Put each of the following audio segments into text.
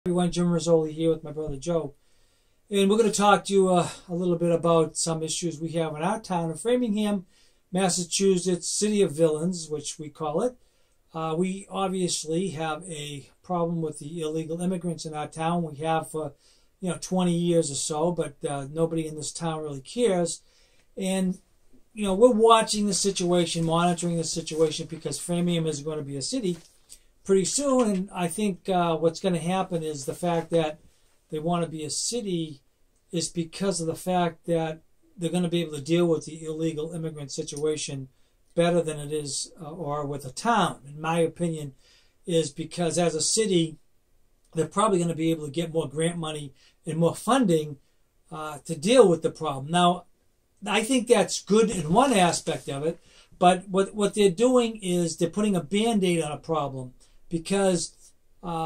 Everyone, Joe Rizoli here with my brother Joe, and we're going to talk to you a little bit about some issues we have in our town of Framingham, Massachusetts, City of Villains, which we call it. We obviously have a problem with the illegal immigrants in our town. We have for 20 years or so, but nobody in this town really cares. And we're watching the situation, monitoring the situation, because Framingham is going to be a city pretty soon. And I think what's going to happen is the fact that they want to be a city is because of the fact that they're going to be able to deal with the illegal immigrant situation better than it is or with a town. In my opinion, is because as a city, they're probably going to be able to get more grant money and more funding to deal with the problem. Now, I think that's good in one aspect of it, but what they're doing is they're putting a Band-Aid on a problem, because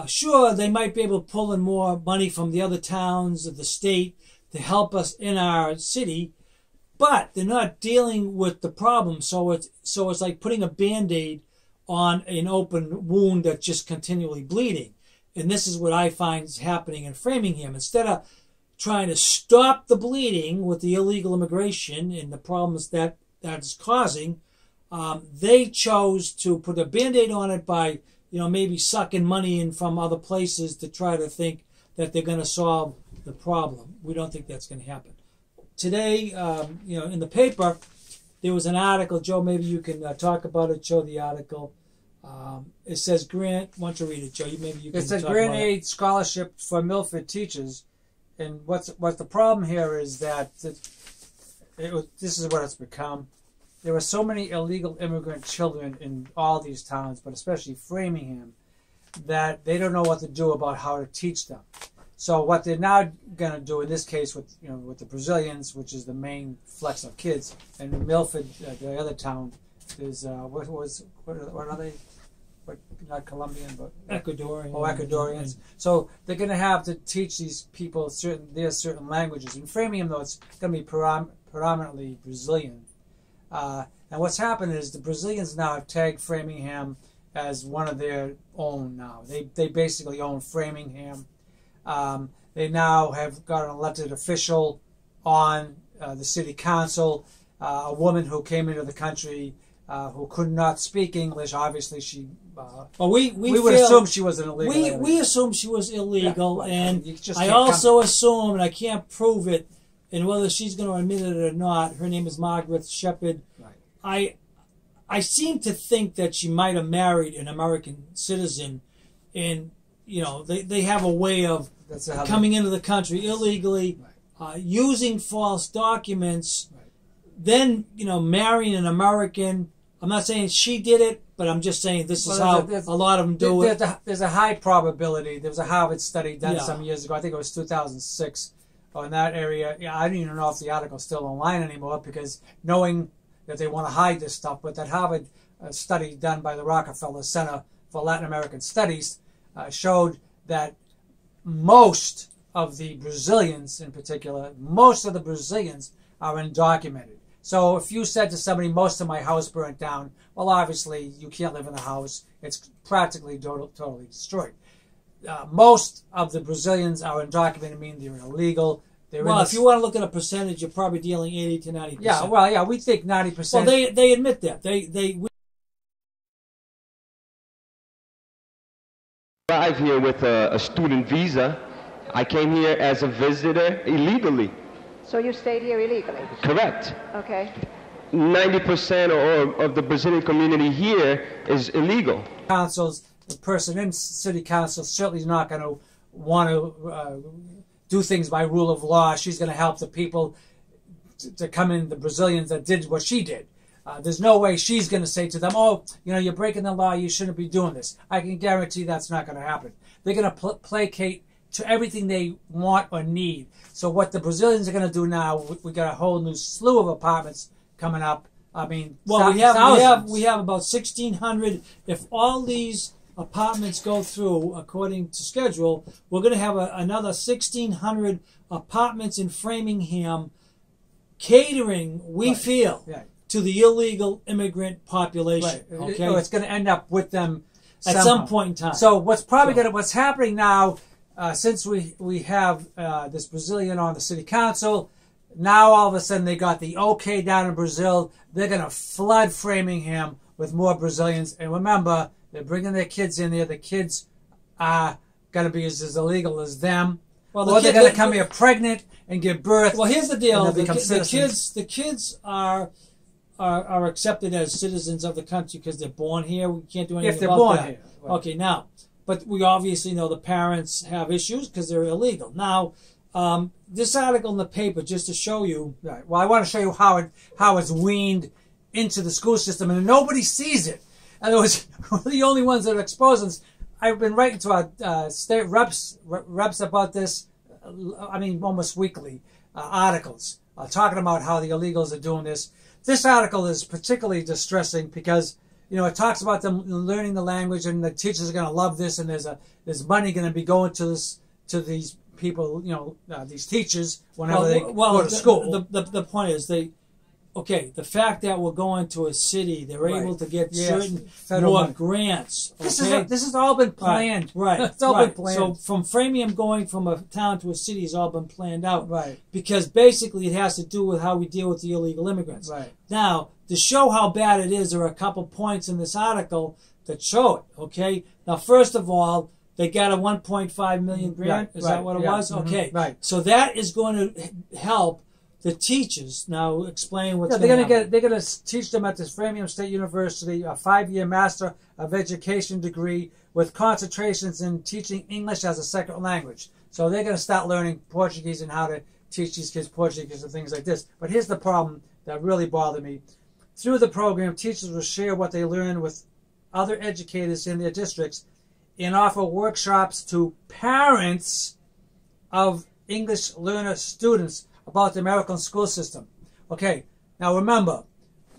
sure, they might be able to pull in more money from the other towns of the state to help us in our city, but they're not dealing with the problem. So it's like putting a Band-Aid on an open wound that's just continually bleeding. And this is what I find is happening in Framingham. Instead of trying to stop the bleeding with the illegal immigration and the problems that is causing, they chose to put a Band-Aid on it by maybe sucking money in from other places to try to think that they're going to solve the problem. We don't think that's going to happen. Today, in the paper, there was an article. Joe, maybe you can talk about it, show the article. It says grant. Why don't you read it, Joe? Maybe you can. It says grant aid scholarship for Milford teachers, and what the problem here is that this is what it's become. There are so many illegal immigrant children in all these towns, but especially Framingham, that they don't know what to do about how to teach them. So what they're now going to do in this case with the Brazilians, which is the main flex of kids, and Milford, the other town, is what are they? Not Colombian, but Ecuadorian. Oh, Ecuadorians. So they're going to have to teach these people certain languages. In Framingham, though, it's going to be predominantly Brazilian. And what's happened is the Brazilians now have tagged Framingham as one of their own now. They basically own Framingham. They now have got an elected official on the city council, a woman who came into the country who could not speak English. Obviously, she. Well, we would assume she was an illegal. We assume she was illegal, yeah, and I also assume, and I can't prove it, and whether she's going to admit it or not. Her name is Margaret Shepard. Right. I seem to think that she might have married an American citizen, and they have a way of coming into the country illegally, right. Using false documents, right. Then marrying an American. I'm not saying she did it, but I'm just saying this is how a lot of them do it. There's a high probability. There was a Harvard study done some years ago. I think it was 2006. In that area. I don't even know if the article's still online anymore, because knowing that they want to hide this stuff, but that Harvard study done by the Rockefeller Center for Latin American Studies showed that most of the Brazilians, in particular, most of the Brazilians are undocumented. So if you said to somebody, most of my house burnt down, well, obviously you can't live in the house. It's practically totally destroyed. Most of the Brazilians are undocumented, meaning they're illegal. If you want to look at a percentage, you're probably dealing 80 to 90%. Yeah, we think 90%. Well, they admit that. They arrived here with a student visa. I came here as a visitor illegally. So you stayed here illegally? Correct. Okay. 90% of the Brazilian community here is illegal. Councils, the person in city council certainly is not going to want to do things by rule of law. She's going to help the people to come in, the Brazilians that did what she did. There's no way she's going to say to them, oh, you're breaking the law, you shouldn't be doing this. I can guarantee that's not going to happen. They're going to placate to everything they want or need. So what the Brazilians are going to do now, we got a whole new slew of apartments coming up. I mean, well, we have about 1,600. If all these apartments go through according to schedule, we're going to have another 1,600 apartments in Framingham, catering, we feel, to the illegal immigrant population. Right. Okay, it's going to end up with them at some point in time. So what's happening now? since we have this Brazilian on the city council, now all of a sudden they got the okay down in Brazil. They're going to flood Framingham with more Brazilians. And remember, they're bringing their kids in there. The kids are going to be as illegal as them. Well, or they're going to come here pregnant and give birth. Well, here's the deal: the kids are accepted as citizens of the country because they're born here. We can't do anything about that. Here, right. Okay, now, but we obviously know the parents have issues because they're illegal. Now, this article in the paper, just to show you. Right. Well, I want to show you how it's weaned into the school system, and nobody sees it. In other words, we're the only ones that are exposed. And I've been writing to our state reps about this. I mean, almost weekly articles talking about how the illegals are doing this. This article is particularly distressing because it talks about them learning the language, and the teachers are going to love this, and there's money going to be going to these people, these teachers whenever they go to school. The point is the fact that we're going to a city, they're able to get certain more grants. Okay? This has all been planned. Right. It's all been planned. So from Framingham going from a town to a city has all been planned out. Right. Because basically it has to do with how we deal with the illegal immigrants. Right. Now, to show how bad it is, there are a couple points in this article that show it. Okay. Now, first of all, they got a 1.5 million grant. Is that what it was? Mm-hmm. Okay. Right. So that is going to help the teachers. Now explain what's they're going to teach them at this Framingham State University a 5-year Master of Education degree with concentrations in teaching English as a second language. So they're going to start learning Portuguese and how to teach these kids Portuguese and things like this. But here's the problem that really bothered me. Through the program, teachers will share what they learn with other educators in their districts and offer workshops to parents of English learner students about the American school system. Okay, now remember,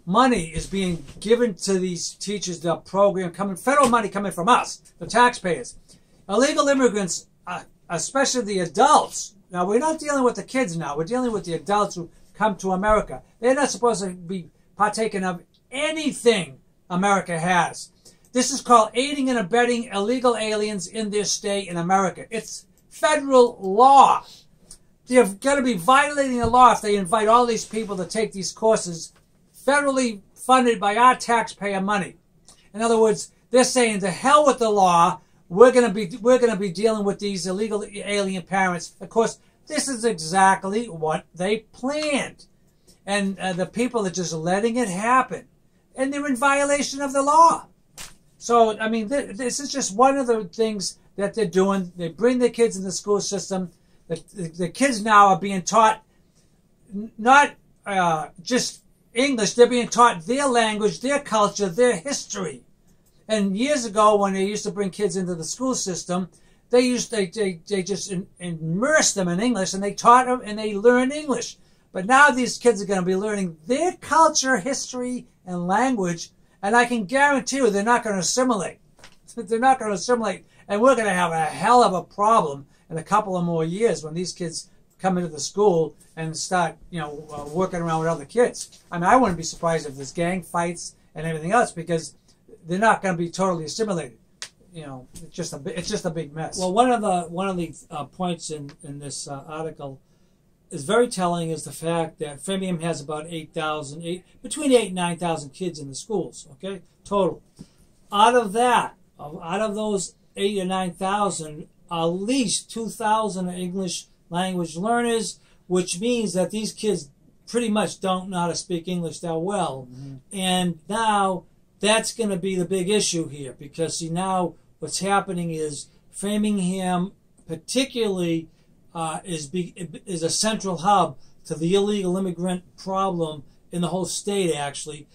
money is being given to these teachers, the program federal money coming from us, the taxpayers. Illegal immigrants, especially the adults. Now, we're not dealing with the kids now. We're dealing with the adults who come to America. They're not supposed to be partaking of anything America has. This is called aiding and abetting illegal aliens in their stay in America. It's federal law. They're going to be violating the law if they invite all these people to take these courses federally funded by our taxpayer money. In other words, they're saying to hell with the law. We're going to be dealing with these illegal alien parents. Of course, this is exactly what they planned, and the people are just letting it happen, and they're in violation of the law. So, I mean, this is just one of the things that they're doing. They bring their kids in the school system. The kids now are being taught not just English. They're being taught their language, their culture, their history. And years ago, when they used to bring kids into the school system, they just immersed them in English, and they taught them and they learned English. But now these kids are going to be learning their culture, history, and language, and I can guarantee you they're not going to assimilate. They're not going to assimilate, and we're going to have a hell of a problem in a couple of more years when these kids come into the school and start, working around with other kids. I mean, I wouldn't be surprised if there's gang fights and everything else because they're not going to be totally assimilated. It's just a big mess. Well, one of the points in this article is very telling is the fact that Framingham has about between 8,000 and 9,000 kids in the schools. Okay, total. Out of those 8,000 or 9,000. At least 2,000 are English language learners, which means that these kids pretty much don't know how to speak English that well. Mm-hmm. And now that's going to be the big issue here because, see, now what's happening is Framingham particularly is a central hub to the illegal immigrant problem in the whole state, actually.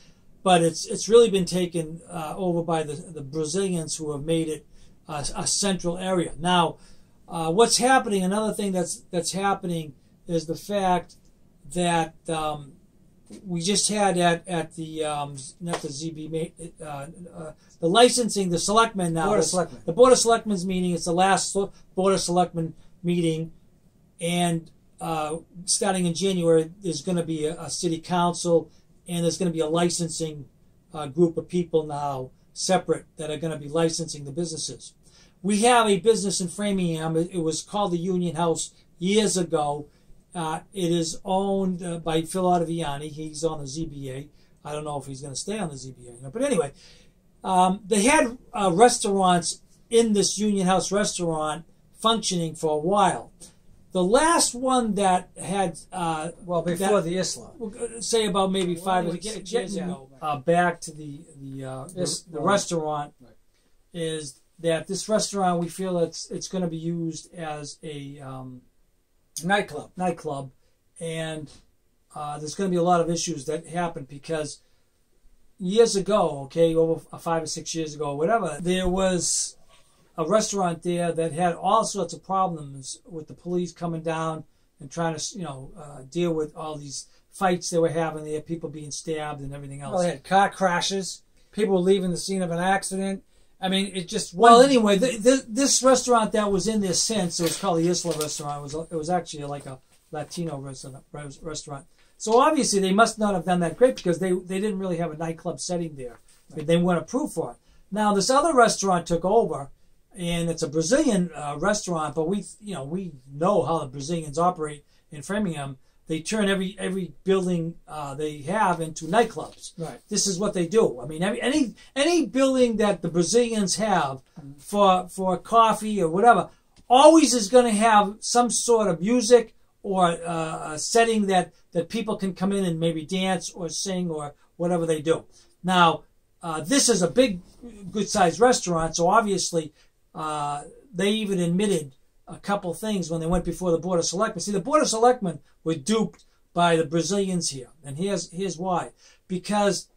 But it's really been taken over by the Brazilians who have made it a central area. Now, what's happening? Another thing that's happening is the fact that we just had at the not the ZB the licensing, the selectmen now. The Board of Selectmen's meeting. It's the last Board of Selectmen meeting, and starting in January, there's going to be a city council, and there's going to be a licensing group of people now separate that are going to be licensing the businesses. we have a business in Framingham. It was called the Union House years ago. It is owned by Phil Ottaviani. He's on the ZBA. I don't know if he's going to stay on the ZBA. But anyway, they had restaurants in this Union House restaurant functioning for a while. The last one that had before the Isla, say about maybe 5 or 6 years ago, back to the restaurant, is that this restaurant, we feel it's going to be used as a nightclub, and there's going to be a lot of issues that happen because years ago, over 5 or 6 years ago, whatever, there was a restaurant there that had all sorts of problems with the police coming down and trying to, deal with all these fights they were having. They had people being stabbed and everything else. Well, they had car crashes. People were leaving the scene of an accident. I mean, it just... Well, anyway, this restaurant that was in there since, it was called the Isla Restaurant. It was actually like a Latino restaurant. So obviously they must not have done that great because they didn't really have a nightclub setting there. Right. They weren't approved for it. Now, this other restaurant took over, and it's a Brazilian restaurant, but we know how the Brazilians operate in Framingham. They turn every building they have into nightclubs. Right. This is what they do. I mean, any building that the Brazilians have for coffee or whatever always is going to have some sort of music or a setting that people can come in and maybe dance or sing or whatever they do. Now, this is a big, good-sized restaurant, so obviously they even admitted a couple things when they went before the Board of Selectmen. See, the Board of Selectmen were duped by the Brazilians here, and here's why. Because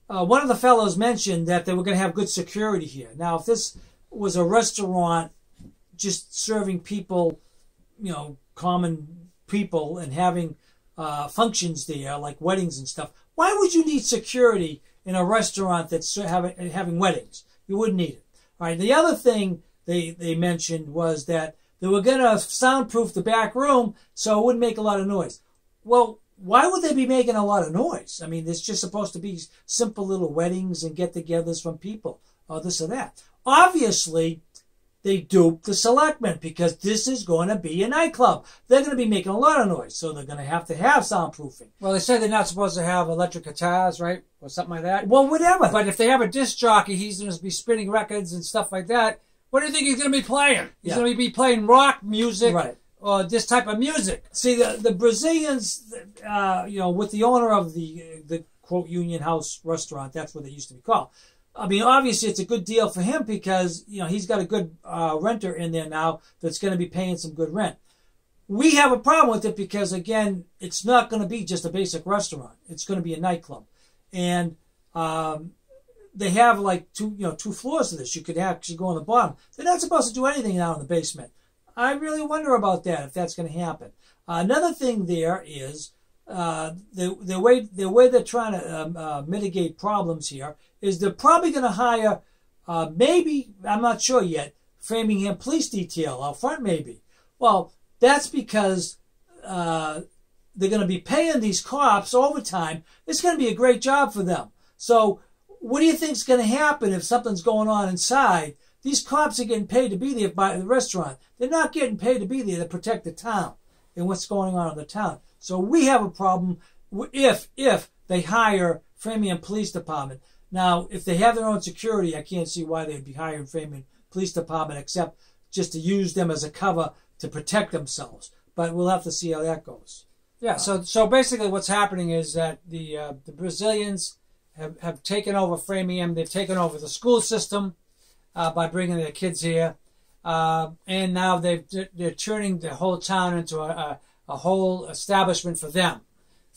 one of the fellows mentioned that they were going to have good security here. Now, if this was a restaurant just serving people, common people, and having functions there, like weddings and stuff, why would you need security in a restaurant that's having weddings? You wouldn't need it. All right. The other thing they mentioned was that they were going to soundproof the back room so it wouldn't make a lot of noise. Well, why would they be making a lot of noise? I mean, it's just supposed to be simple little weddings and get-togethers from people, or this or that. Obviously, they duped the selectmen because this is going to be a nightclub. They're going to be making a lot of noise, so they're going to have soundproofing. Well, they said they're not supposed to have electric guitars, right? Or something like that. Well, whatever. But if they have a disc jockey, he's going to be spinning records and stuff like that. What do you think he's going to be playing? He's going to be playing rock music, right, or this type of music. See, the Brazilians, with the owner of the quote Union House restaurant, that's what they used to be called. I mean, obviously, it's a good deal for him because, he's got a good renter in there now that's going to be paying some good rent. We have a problem with it because, again, it's not going to be just a basic restaurant. It's going to be a nightclub. And they have like two floors of this. You could actually go on the bottom. They're not supposed to do anything down in the basement. I really wonder about that, if that's going to happen. Another thing there is the way they're trying to mitigate problems here is they're probably going to hire, maybe, I'm not sure yet, Framingham Police Detail out front maybe. Well, that's because they're going to be paying these cops overtime. It's going to be a great job for them. So what do you think is going to happen if something's going on inside? These cops are getting paid to be there by the restaurant. They're not getting paid to be there to protect the town and what's going on in the town. So we have a problem if they hire Framingham Police Department. Now, if they have their own security, I can't see why they'd be hiring Framingham Police Department except just to use them as a cover to protect themselves. But we'll have to see how that goes. Yeah, so basically what's happening is that the Brazilians have taken over Framingham. They've taken over the school system by bringing their kids here. And now they're turning the whole town into a whole establishment for them.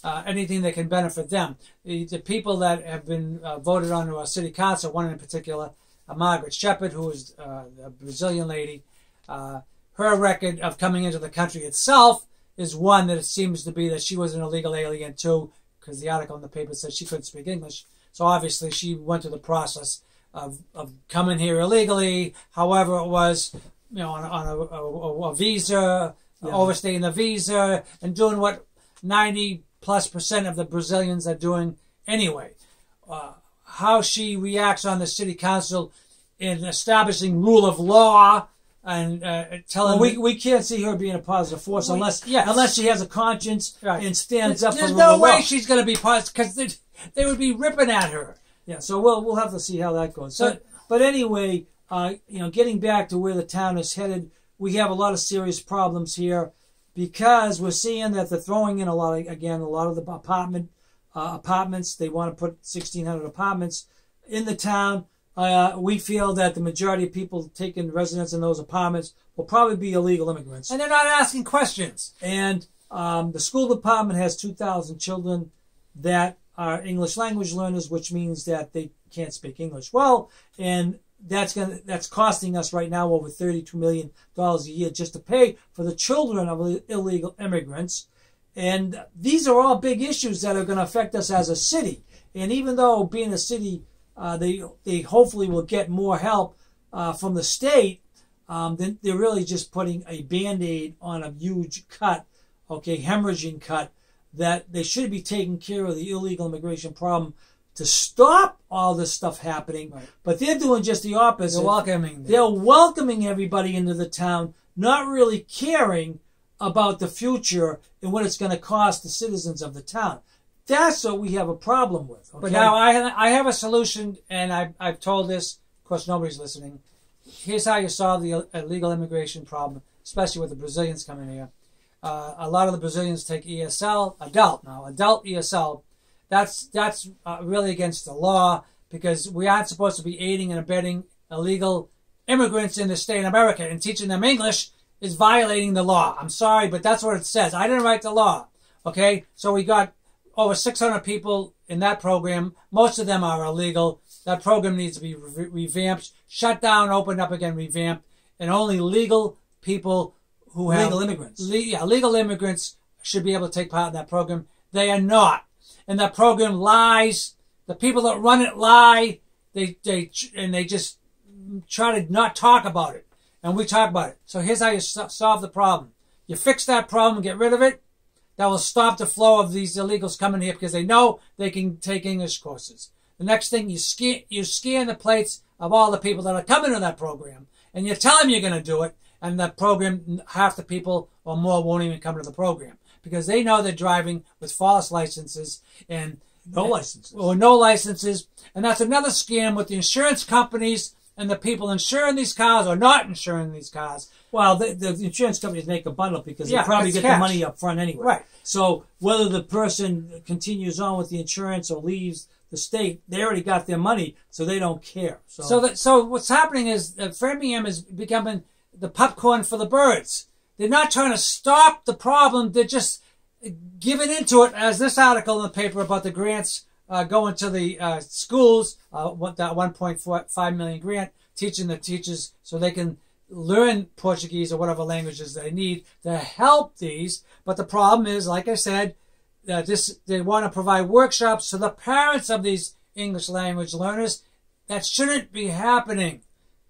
Anything that can benefit them. The people that have been voted onto our city council, one in particular, Margaret Shepherd, who is a Brazilian lady, her record of coming into the country itself is one that it seems to be that she was an illegal alien too, because the article in the paper said she couldn't speak English. So obviously she went through the process of coming here illegally, however it was, on a visa, overstaying the visa, and doing what 90+% of the Brazilians are doing anyway. How she reacts on the city council in establishing rule of law and telling. Well, we can't see her being a positive force unless she has a conscience and stands up for There's the rule no of way law. she's going to be positive because they would be ripping at her. Yeah, so we'll have to see how that goes. But anyway, getting back to where the town is headed, we have a lot of serious problems here because we're seeing that they're throwing in a lot of the apartments. They want to put 1,600 apartments in the town. We feel that the majority of people taking residence in those apartments will probably be illegal immigrants. And they're not asking questions. And the school department has 2,000 children that are English language learners, which means that they can't speak English well, and that's costing us right now over $32 million a year just to pay for the children of illegal immigrants. And these are all big issues that are going to affect us as a city. And even though being a city, they hopefully will get more help from the state, then they're really just putting a Band-Aid on a huge cut, hemorrhaging cut, that they should be taking care of the illegal immigration problem to stop all this stuff happening. Right. But they're doing just the opposite. They're welcoming everybody into the town, not really caring about the future and what it's going to cost the citizens of the town. That's what we have a problem with. Okay? But now I have a solution, and I've told this. Of course, nobody's listening. Here's how you solve the illegal immigration problem, especially with the Brazilians coming here. A lot of the Brazilians take ESL, adult ESL. That's really against the law because we aren't supposed to be aiding and abetting illegal immigrants in the state of America, and teaching them English is violating the law. I'm sorry, but that's what it says. I didn't write the law. Okay, so we got over 600 people in that program. Most of them are illegal. That program needs to be revamped, shut down, opened up again, revamped, and only legal people who have legal immigrants. Legal immigrants should be able to take part in that program. They are not. And that program lies. The people that run it lie. They just try to not talk about it. And we talk about it. So here's how you solve the problem. You fix that problem, get rid of it. That will stop the flow of these illegals coming here because they know they can take English courses. The next thing, you scan the plates of all the people that are coming to that program. And you tell them you're going to do it. And that program, half the people or more won't even come to the program because they know they're driving with false licenses and no licenses. And that's another scam with the insurance companies and the people insuring these cars or not insuring these cars. Well, the insurance companies make a bundle because they probably get the money up front anyway. Right. So whether the person continues on with the insurance or leaves the state, they already got their money, so they don't care. So what's happening is that Framingham is becoming the popcorn for the birds. They're not trying to stop the problem. They're just giving into it, as this article in the paper about the grants going to the schools, that 1.5 million grant, teaching the teachers so they can learn Portuguese or whatever languages they need to help these. But the problem is, like I said, they want to provide workshops to the parents of these English language learners. That shouldn't be happening.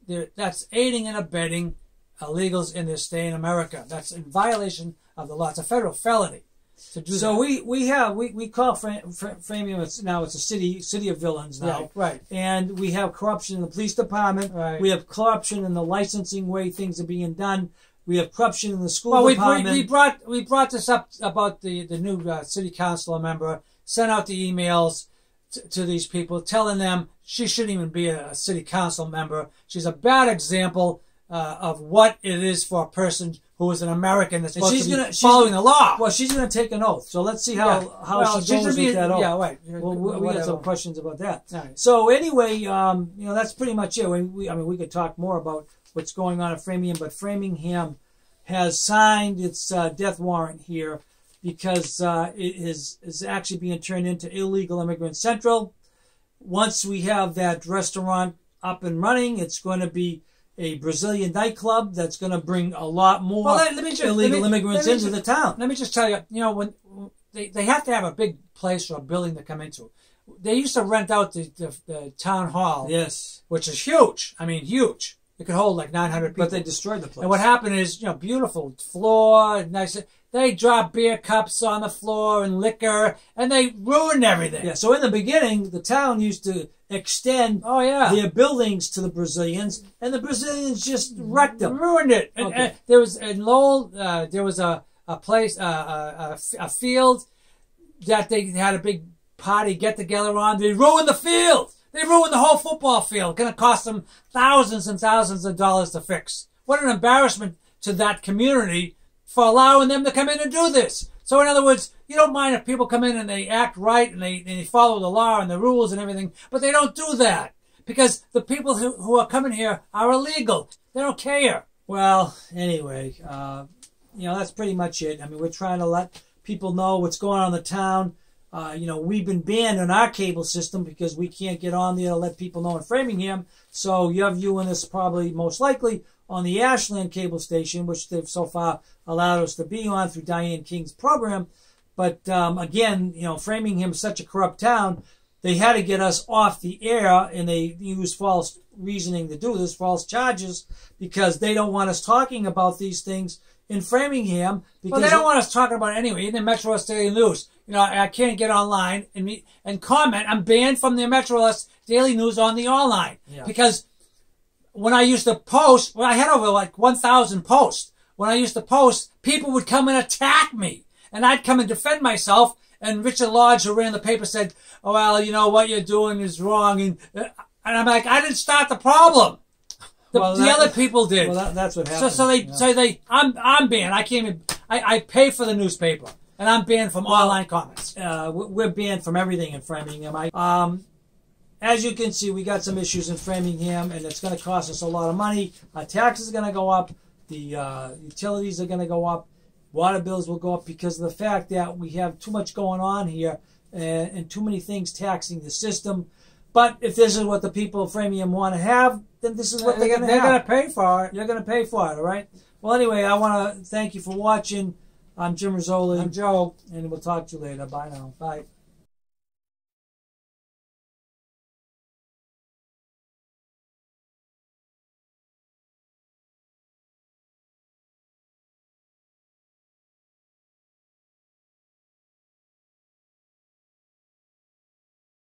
That's aiding and abetting illegals in this state in America. That's in violation of the law. It's a federal felony to do so that. we call Framingham now it's a city of villains now. Right. And we have corruption in the police department. Right. We have corruption in the licensing way things are being done. We have corruption in the school department. We brought this up about the new city council member, sent out the emails to these people telling them she shouldn't even be a city council member. She's a bad example of what it is for a person who is an American that's supposed to be following the law. Well, she's going to take an oath, so let's see how she goes with that oath. Yeah, right. Well, we got some questions about that. Right. So anyway, that's pretty much it. We could talk more about what's going on at Framingham, but Framingham has signed its death warrant here because it is actually being turned into Illegal Immigrant Central. Once we have that restaurant up and running, it's going to be a Brazilian nightclub that's going to bring a lot more illegal immigrants into the town. Let me just tell you, when they have to have a big place or a building to come into. They used to rent out the town hall, yes, which is huge. I mean, huge. It could hold like 900 people. But they destroyed the place. And what happened is, beautiful floor, nice. They dropped beer cups on the floor and liquor, and they ruined everything. Yeah, so in the beginning, the town used to extend their buildings to the Brazilians, and the Brazilians just wrecked them. Ruined it. Okay. And there was, in Lowell, there was a place, a field that they had a big party get-together on. They ruined the field. They ruined the whole football field. Going to cost them thousands and thousands of dollars to fix. What an embarrassment to that community for allowing them to come in and do this. So in other words, you don't mind if people come in and they act right and they follow the law and the rules and everything, but they don't do that because the people who are coming here are illegal. They don't care. Well, anyway, that's pretty much it. I mean, we're trying to let people know what's going on in the town. We've been banned on our cable system because we can't get on there to let people know in Framingham. So you're viewing this probably most likely on the Ashland cable station, which they've so far allowed us to be on through Diane King's program. But again, Framingham is such a corrupt town, they had to get us off the air, and they used false reasoning to do this, false charges, because they don't want us talking about these things in Framingham. Well, they don't want us talking about it anyway. In the Metro West Daily News, I can't get online and comment. I'm banned from the Metro West Daily News on the online because when I used to post, I had over like 1,000 posts. When I used to post, people would come and attack me, and I'd come and defend myself. And Richard Lodge, who ran the paper, said, "Oh, well, what you're doing is wrong." And I'm like, I didn't start the problem. The other people did. Well, that's what happened. So I'm banned. I can't even. I pay for the newspaper, and I'm banned from online comments. We're banned from everything in Framingham. As you can see, we got some issues in Framingham, and it's going to cost us a lot of money. Our taxes are going to go up. The utilities are going to go up. Water bills will go up because of the fact that we have too much going on here and too many things taxing the system. But if this is what the people of Framingham want to have, then this is what they're going to have. They're going to pay for it. You're going to pay for it, all right? Well, anyway, I want to thank you for watching. I'm Jim Rizoli. I'm Joe. And we'll talk to you later. Bye now. Bye.